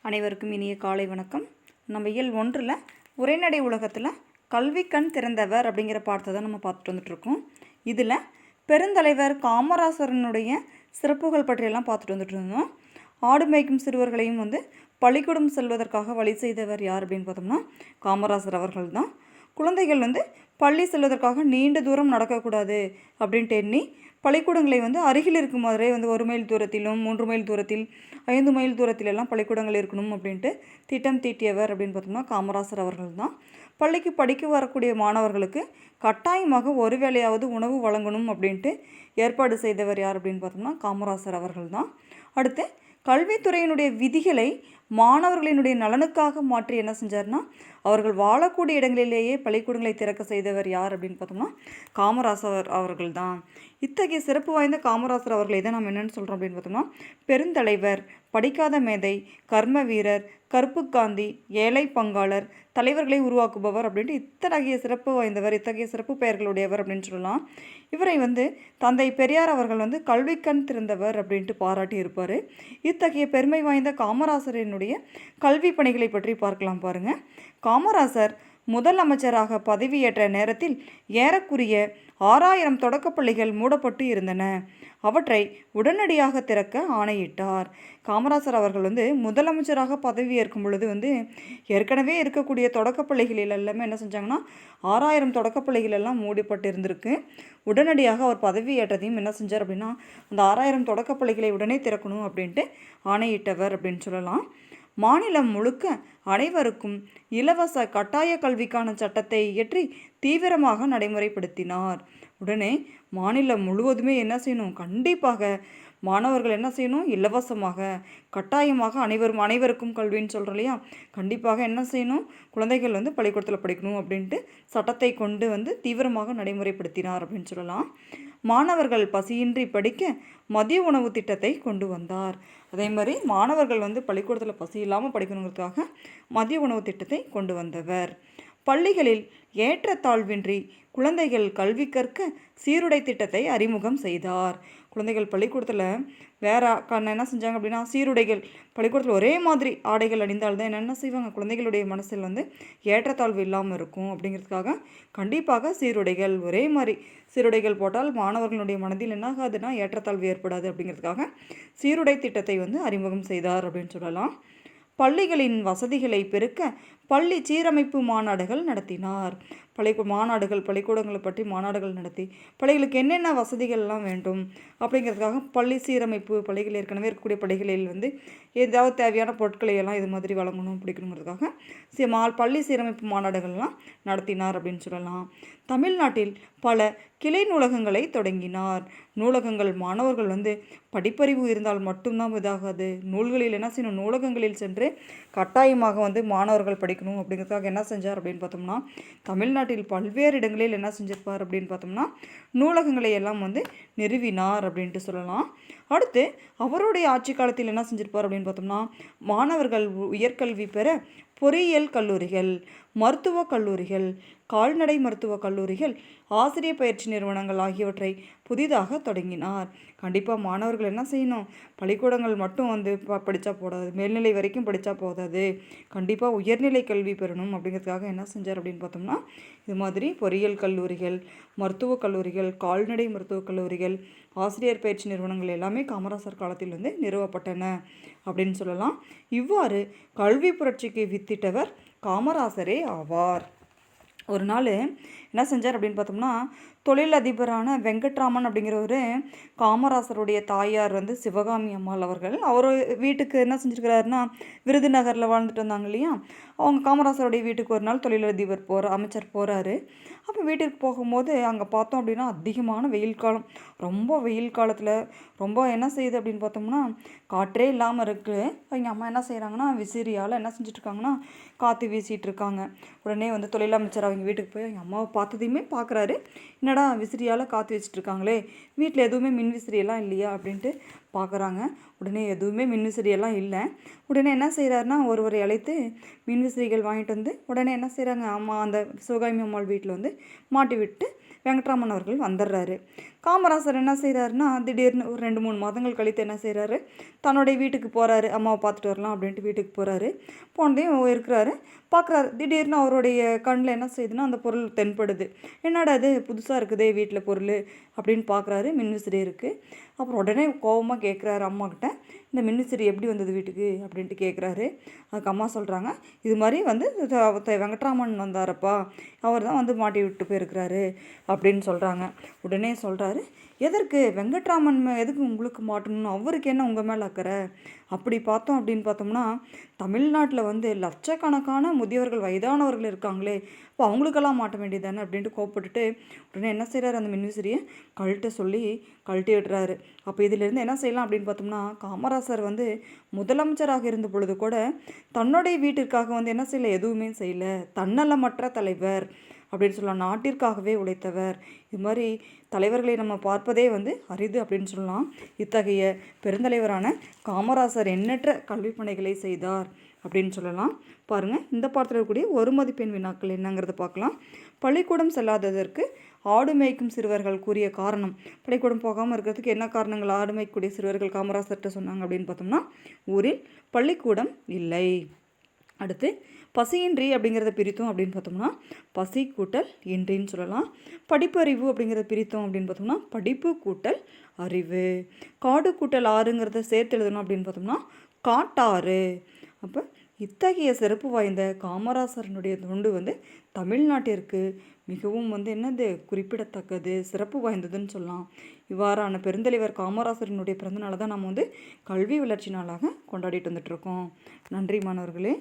அனைவருக்கும் இனிய காலை வணக்கம். நம்ம இயல் 1 உரைநடை உலகத்தில் கல்வி கண் திறந்தவர் அப்படிங்கிற பாடத்தை தான் நம்ம பார்த்துட்டு வந்துட்டுருக்கோம். இதில் பெருந்தலைவர் காமராசரனுடைய சிறப்புகள் பற்றியெல்லாம் பார்த்துட்டு வந்துட்டு இருந்தோம். ஆடு மேய்க்கும் சிறுவர்களையும் பள்ளிக்கூடம் செல்வதற்காக வழி செய்தவர் யார் அப்படின்னு பார்த்தோம்னா காமராசர் அவர்கள் தான். குழந்தைகள் பள்ளி செல்வதற்காக நீண்ட தூரம் நடக்கக்கூடாது அப்படின்ட்டு எண்ணி பள்ளிக்கூடங்களை அருகில் இருக்கும் மாதிரியே 1 மைல் தூரத்திலும் 3 மைல் தூரத்தில் 5 மைல் தூரத்திலெல்லாம் பள்ளிக்கூடங்கள் இருக்கணும் அப்படின்ட்டு திட்டம் தீட்டியவர் அப்படின்னு பார்த்தோம்னா காமராசர் அவர்கள் தான். பள்ளிக்கு படிக்க வரக்கூடிய மாணவர்களுக்கு கட்டாயமாக ஒரு வேளையாவது உணவு வழங்கணும் அப்படின்ட்டு ஏற்பாடு செய்தவர் யார் அப்படின்னு பார்த்தோம்னா காமராசர் அவர்கள் தான். அடுத்து கல்வித்துறையினுடைய விதிகளை மாணவர்களினுடைய நலனுக்காக மாற்றி என்ன செஞ்சார்னா அவர்கள் வாழக்கூடிய இடங்களிலேயே பள்ளிக்கூடங்களை திறக்க செய்தவர் யார் அப்படின்னு பார்த்தோம்னா காமராசர் அவர்கள் தான். இத்தகைய சிறப்பு வாய்ந்த காமராசர் அவர்களை தான் நம்ம என்னென்னு சொல்கிறோம் அப்படின்னு பார்த்தோம்னா பெருந்தலைவர், படிக்காத மேதை, கர்ம வீரர், கருப்பு காந்தி, ஏழை பங்காளர், தலைவர்களை உருவாக்குபவர் அப்படின்ட்டு இத்தகைய சிறப்பு வாய்ந்தவர், இத்தகைய சிறப்பு பெயர்களுடையவர் அப்படின்னு சொல்லலாம். இவரை தந்தை பெரியார் அவர்கள் கல்வி கண் திறந்தவர் அப்படின்ட்டு பாராட்டி இருப்பார். இத்தகைய பெருமை வாய்ந்த காமராசரினுடைய கல்வி பணிகளை பற்றி பார்க்கலாம் பாருங்கள். காமராசர் முதல் அமைச்சராக பதவியேற்ற நேரத்தில் ஏறக்குறைய 6000 தொடக்கப்பள்ளிகள் மூடப்பட்டு இருந்தன. அவற்றை உடனடியாக திறக்க ஆணையிட்டார். காமராசர் அவர்கள் முதலமைச்சராக பதவியேற்கும் பொழுது ஏற்கனவே இருக்கக்கூடிய தொடக்கப்பள்ளிகளில் எல்லாமே என்ன செஞ்சாங்கன்னா 6000 தொடக்கப்பள்ளிகள் எல்லாம் மூடப்பட்டு இருந்திருக்கு. உடனடியாக அவர் பதவியேற்றதையும் என்ன செஞ்சார் அப்படின்னா அந்த 6000 தொடக்கப்பள்ளிகளை உடனே திறக்கணும் அப்படின்ட்டு ஆணையிட்டவர் அப்படின்னு சொல்லலாம். மாநிலம் முழுக்க அனைவருக்கும் இலவச கட்டாய கல்விக்கான சட்டத்தை இயற்றி தீவிரமாக நடைமுறைப்படுத்தினார். உடனே மாநிலம் முழுவதுமே என்ன செய்யணும், கண்டிப்பாக மாணவர்கள் என்ன செய்யணும், இலவசமாக கட்டாயமாக அனைவருக்கும் கல்வின்னு சொல்கிறோம் இல்லையா, கண்டிப்பாக என்ன செய்யணும், குழந்தைகள் பள்ளிக்கூடத்தில் படிக்கணும் அப்படின்ட்டு சட்டத்தை கொண்டு தீவிரமாக நடைமுறைப்படுத்தினார் அப்படின்னு சொல்லலாம். மாணவர்கள் பசியின்றி படிக்க மதிய உணவு திட்டத்தை கொண்டு வந்தார். அதே மாதிரி மாணவர்கள் பள்ளிக்கூடத்தில் பசி இல்லாமல் படிக்கணுங்கிறதுக்காக மதிய உணவு திட்டத்தை கொண்டு வந்தவர். பள்ளிகளில் ஏற்றத்தாழ்வின்றி குழந்தைகள் கல்வி கற்க சீருடை திட்டத்தை அறிமுகம் செய்தார். குழந்தைகள் பள்ளிக்கூடத்தில் வேற என்ன செஞ்சாங்க அப்படின்னா சீருடைகள், பள்ளிக்கூடத்தில் ஒரே மாதிரி ஆடைகள் அணிந்தால்தான் என்னென்ன செய்வாங்க, குழந்தைகளுடைய மனசில் ஏற்றத்தாழ்வு இல்லாமல் இருக்கும் அப்படிங்கிறதுக்காக கண்டிப்பாக சீருடைகள் ஒரே மாதிரி சீருடைகள் போட்டால் மாணவர்களுடைய மனதில் என்ன ஆகாதுன்னா ஏற்றத்தாழ்வு ஏற்படாது அப்படிங்கிறதுக்காக சீருடை திட்டத்தை அறிமுகம் செய்தார் அப்படின்னு சொல்லலாம். பள்ளிகளின் வசதிகளை பெருக்க பள்ளி சீரமைப்பு மாநாடுகள் நடத்தினார். பள்ளிக்கூடங்களை பற்றி மாநாடுகள் நடத்தி பள்ளிகளுக்கு என்னென்ன வசதிகள்லாம் வேண்டும் அப்படிங்கிறதுக்காக பள்ளி சீரமைப்பு, பள்ளிகள் ஏற்கனவே இருக்கக்கூடிய பள்ளிகளில் ஏதாவது தேவையான பொருட்களை எல்லாம் இது மாதிரி வழங்கணும் பிடிக்கணுங்கிறதுக்காக பள்ளி சீரமைப்பு மாநாடுகள்லாம் நடத்தினார் அப்படின்னு சொல்லலாம். தமிழ்நாட்டில் பல கிளை நூலகங்களை தொடங்கினார். நூலகங்கள் மாணவர்கள் படிப்பறிவு இருந்தால் மட்டும்தான் இதாகாது, நூல்களில் என்ன செய்யணும், நூலகங்களில் சென்று கட்டாயமாக மாணவர்கள் படிக்கணும் அப்படிங்கிறதுக்காக என்ன செஞ்சார் அப்படின்னு பார்த்தோம்னா தமிழ்நாட்டில் பல்வேறு இடங்களில் என்ன செஞ்சிருப்பார் அப்படின்னு பார்த்தோம்னா நூலகங்களை எல்லாம் நிறுவினார் அப்படின்ட்டு சொல்லலாம். அடுத்து அவருடைய ஆட்சி காலத்தில் என்ன செஞ்சிருப்பார் அப்படின்னு பார்த்தோம்னா மாணவர்கள் உயர்கல்வி பெற பொறியியல் கல்லூரிகள், மருத்துவக் கல்லூரிகள், கால்நடை மருத்துவக் கல்லூரிகள், ஆசிரியர் பயிற்சி நிறுவனங்கள் ஆகியவற்றை புதிதாக தொடங்கினார். கண்டிப்பாக மாணவர்கள் என்ன செய்யணும், பள்ளிக்கூடங்கள் மட்டும் படித்தா போதாது, மேல்நிலை வரைக்கும் படித்தா போதாது, கண்டிப்பாக உயர்நிலை கல்வி பெறணும் அப்படிங்கிறதுக்காக என்ன செஞ்சார் அப்படின்னு பார்த்தோம்னா இது மாதிரி பொறியியல் கல்லூரிகள், மருத்துவக் கல்லூரிகள், கால்நடை மருத்துவக் கல்லூரிகள், ஆசிரியர் பயிற்சி நிறுவனங்கள் எல்லாமே காமராசர் காலத்தில் நிறுவப்பட்டன அப்படின்னு சொல்லலாம். இவ்வாறு கல்வி புரட்சிக்கு வித்திட்டவர் காமராசரே ஆவார். ஒரு நாள் என்ன செஞ்சார் அப்படின்னு பார்த்தோம்னா தொழிலதிபரான வெங்கட்ராமன் அப்படிங்கிறவர் காமராசருடைய தாயார் சிவகாமி அம்மாள் அவர்கள் அவர் வீட்டுக்கு என்ன செஞ்சுருக்கிறாருன்னா விருதுநகரில் வாழ்ந்துட்டு வந்தாங்க இல்லையா, அவங்க காமராசருடைய வீட்டுக்கு ஒரு நாள் தொழிலதிபர் அமைச்சர் போகிறாரு. அப்போ வீட்டுக்கு போகும்போது அங்கே பார்த்தோம் அப்படின்னா அதிகமான வெயில் காலம், ரொம்ப வெயில் காலத்தில் ரொம்ப என்ன செய்யுது அப்படின்னு பார்த்தோம்னா காற்றே இல்லாமல் இருக்குது. அவங்க அம்மா என்ன செய்கிறாங்கன்னா விசிறியால் என்ன செஞ்சிட்ருக்காங்கன்னா காற்று வீசிகிட்டு இருக்காங்க. உடனே தொழிலமைச்சர் அவங்க வீட்டுக்கு போய் அவங்க அம்மாவை பார்த்ததையுமே பார்க்குறாரு, என்னடா விசிறியால் காற்று வச்சுட்ருக்காங்களே, வீட்டில் எதுவுமே மின் விசிறியெல்லாம் இல்லையா அப்படின்ட்டு பார்க்குறாங்க. உடனே எதுவுமே மின்விசிறியெல்லாம் இல்லை. உடனே என்ன செய்கிறாருன்னா ஒருவரை அழைத்து மின்விசிறிகள் வாங்கிட்டு வந்து உடனே என்ன செய்கிறாங்க, அந்த சிவகாமி அம்மாள் வீட்டில் வந்து மாட்டி விட்டு வெங்கட்ராமன் அவர்கள் வந்துடுறாரு. காமராசர் என்ன செய்கிறாருன்னா திடீர்னு ஒரு 2-3 மாதங்கள் கழித்து என்ன செய்கிறாரு, தன்னுடைய வீட்டுக்கு போகிறாரு. அம்மாவை பார்த்துட்டு வரலாம் அப்படின்ட்டு வீட்டுக்கு போகிறாரு. போனதையும் இருக்கிறாரு, பார்க்குறாரு. திடீர்னு அவருடைய கண்ணில் என்ன செய்யுதுன்னா அந்த பொருள் தென்படுது. என்னடா அது புதுசாக இருக்குதே வீட்டில் பொருள் அப்படின்னு பார்க்குறாரு. மின்விசிறி இருக்குது. அப்புறம் உடனே கோபமாக கேட்குறாரு அம்மாக்கிட்ட, இந்த மின்விசிறி எப்படி வந்தது வீட்டுக்கு அப்படின்ட்டு கேட்குறாரு. அதுக்கு அம்மா சொல்கிறாங்க, இது மாதிரி வந்து வெங்கட்ராமன் வந்தாரப்பா, அவர் தான் வந்து மாட்டி விட்டு போயிருக்கிறாரு அப்படின்னு சொல்கிறாங்க. உடனே சொல்கிறாரு, எதற்கு வெங்கட்ராமன் எதுக்கு உங்களுக்கு மாட்டணும்னு, அவருக்கு என்ன உங்கள் மேலே அக்கறை? அப்படி பார்த்தோம் அப்படின்னு பார்த்தோம்னா தமிழ்நாட்டில் வந்து லட்சக்கணக்கான முதியவர்கள் வயதானவர்கள் இருக்காங்களே, இப்போ அவங்களுக்கெல்லாம் மாட்ட வேண்டியது தானே அப்படின்ட்டு கோவப்பட்டுட்டு உடனே என்ன செய்கிறாரு, அந்த மின்விசிறியை கழட்ட சொல்லி கழட்டி விடுறாரு. அப்போ இதிலேருந்து என்ன செய்யலாம் அப்படின்னு பார்த்தோம்னா, காமராசர் வந்து முதலமைச்சராக இருந்த பொழுது கூட தன்னுடைய வீட்டிற்காக வந்து என்ன செய்யலை, எதுவுமே செய்யலை. தன்னலமற்ற தலைவர் அப்படின்னு சொல்லலாம். நாட்டிற்காகவே உழைத்தவர். இது மாதிரி தலைவர்களை நம்ம பார்ப்பதே வந்து அரிது அப்படின்னு சொல்லலாம். இத்தகைய பெருந்தலைவரான காமராசர் எண்ணற்ற கல்வி பணிகளை செய்தார் அப்படின்னு சொல்லலாம். பாருங்கள், இந்த பாடத்தில் இருக்கக்கூடிய ஒரு மதிப்பெண் வினாக்கள் என்னங்கிறத பார்க்கலாம். பள்ளிக்கூடம் செல்லாததற்கு ஆடு மேய்க்கும் சிறுவர்கள் கூறிய காரணம். பள்ளிக்கூடம் போகாமல் இருக்கிறதுக்கு என்ன காரணங்கள் ஆடு மேய்க்கக்கூடிய சிறுவர்கள் காமராசர்கிட்ட சொன்னாங்க அப்படின்னு பார்த்தோம்னா, ஊரில் பள்ளிக்கூடம் இல்லை. அடுத்து பசியின்றி அப்படிங்கிறத பிரித்தோம் அப்படின்னு பார்த்தோம்னா பசி கூட்டல் இன்றின்னு சொல்லலாம். படிப்பறிவு அப்படிங்கிறத பிரித்தோம் அப்படின்னு பார்த்தோம்னா படிப்பு கூட்டல் அறிவு. காடு கூட்டல் ஆறுங்கிறத சேர்த்து எழுதணும் அப்படின்னு பார்த்தோம்னா காட்டாறு. அப்போ இத்தகைய சிறப்பு வாய்ந்த காமராசரனுடைய தொண்டு வந்து தமிழ்நாட்டிற்கு மிகவும் வந்து என்னது குறிப்பிடத்தக்கது, சிறப்பு வாய்ந்ததுன்னு சொல்லலாம். இவ்வாறான பெருந்தலைவர் காமராசரனுடைய பிறந்தநாளை தான் நம்ம வந்து கல்வி வளர்ச்சி நாளாக கொண்டாடிட்டு வந்துட்டுருக்கோம். நன்றி மாணவர்களே.